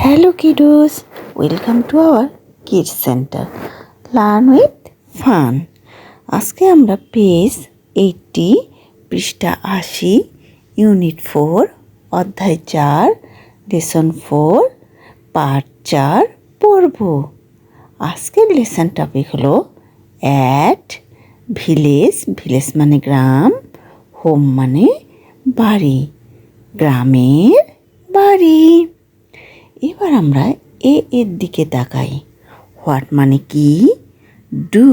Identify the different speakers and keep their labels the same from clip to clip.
Speaker 1: Hello kiddos, welcome to our kids center. Learn with fun. আজকে আমরা page 80 পৃষ্ঠা 80 unit 4 অধ্যায় 4 লেসন 4 পার্ট 4 পড়ব। আজকের লেসন টপিক হলো অ্যাট ভিলেজ। ভিলেজ মানে গ্রাম, হোম মানে বাড়ি, গ্রামের বাড়ি। এবার আমরা এর দিকে তাকাই। হোয়াট মানে কি, ডু,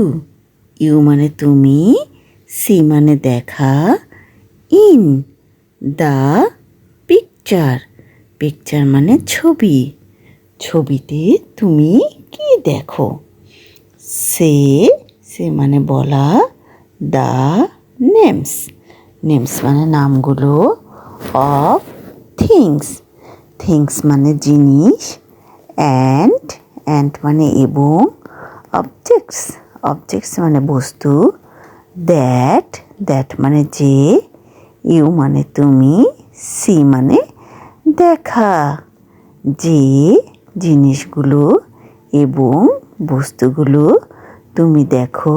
Speaker 1: ইউ মানে তুমি, সি মানে দেখা, ইন দ্য পিকচার, পিকচার মানে ছবি, ছবিতে তুমি কি দেখো। সে মানে বলা, দ্য নেমস, নেমস মানে নামগুলো, অফ থিংস, থিংস মানে জিনিস, অ্যান্ড মানে এবং, অবজেক্টস, অবজেক্টস মানে বস্তু, দ্যাট মানে যে, ইউ মানে তুমি, সি মানে দেখা। যে জিনিসগুলো এবং বস্তুগুলো তুমি দেখো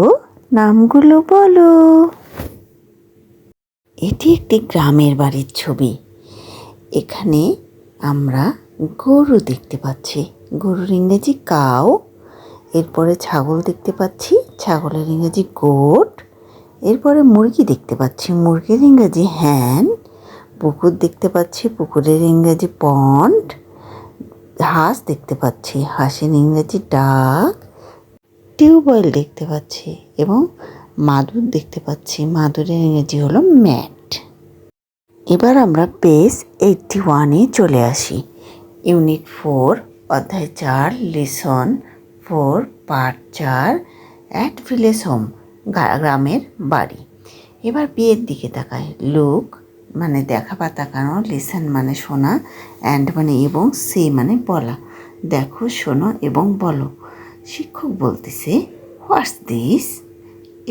Speaker 1: নামগুলো বলো। এটি একটি গ্রামের বাড়ির ছবি। এখানে আমরা গরু দেখতে পাচ্ছি, গরুর ইংরেজি কাউ। এরপরে ছাগল দেখতে পাচ্ছি, ছাগলের ইংরেজি গোট। এরপরে মুরগি দেখতে পাচ্ছি, মুরগির ইংরেজি হ্যান। পুকুর দেখতে পাচ্ছি, পুকুরের ইংরেজি পন্ড। হাঁস দেখতে পাচ্ছি, হাঁসের ইংরেজি ডাক। টিউবওয়েল দেখতে পাচ্ছি এবং মাদুর দেখতে পাচ্ছি, মাদুরের ইংরেজি হলো ম্যাট। এবার আমরা পেজ 81-এ চলে আসি। ইউনিট 4 অধ্যায় 4 lesson 4 part 4 at village home, গ্রামের বাড়ি। এবার বিয়ের দিকে তাকাই। লুক মানে দেখা বা তাকানো, লিসেন মানে শোনা, অ্যান্ড মানে এবং, সে মানে বলা। দেখো, শোনো এবং বলো। শিক্ষক বলতেছে হোয়াটস দিস,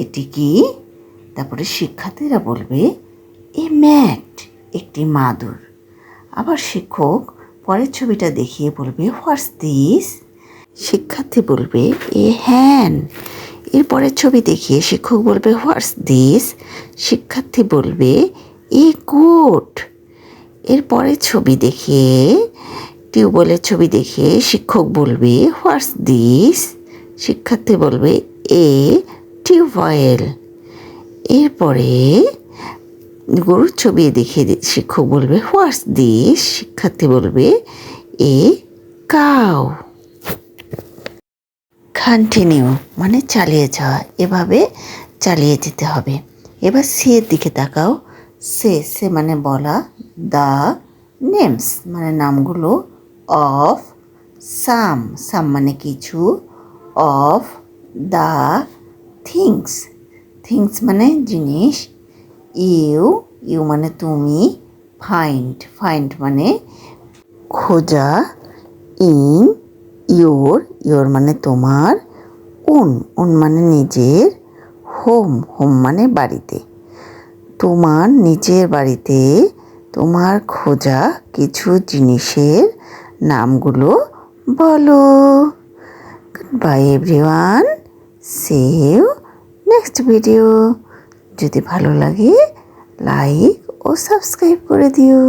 Speaker 1: এটি কি? তারপরে শিক্ষার্থীরা বলবে এ ম্যাট, একটি মাদুর। আবার শিক্ষক পরের ছবিটা দেখিয়ে বলবে হোয়াটস দিস, শিক্ষার্থী বলবে এ হ্যান। এর পরের ছবি দেখিয়ে শিক্ষক বলবে হোয়াটস দিস, শিক্ষার্থী বলবে এ গোট। এর পরের ছবি দেখিয়ে, টিউবওয়েলের ছবি দেখিয়ে শিক্ষক বলবে হোয়াটস দিস, শিক্ষার্থী বলবে এ টিউবওয়েল। এরপরে গরুর ছবি দেখিয়ে শিক্ষক বলবে হোয়াটস দিস, শিক্ষার্থী বলবে এ কাউ। কন্টিনিউ মানে চালিয়ে যাওয়া, এভাবে চালিয়ে যেতে হবে। এবার সি এর দিকে তাকাও। সে মানে বলা, দ্য নেমস মানে নামগুলো, অফ সাম মানে কিছু, অফ দ্য থিংস মানে জিনিস, ইউ মানে তুমি, ফাইন্ড মানে খোঁজা, ইয়োর মানে তোমার, উন মানে নিজের, হোম মানে বাড়িতে। তোমার নিজের বাড়িতে তোমার খোঁজা কিছু জিনিসের নামগুলো বলো। Bye everyone, see you next video. যদি ভালো লাগে লাইক ও সাবস্ক্রাইব করে দিও।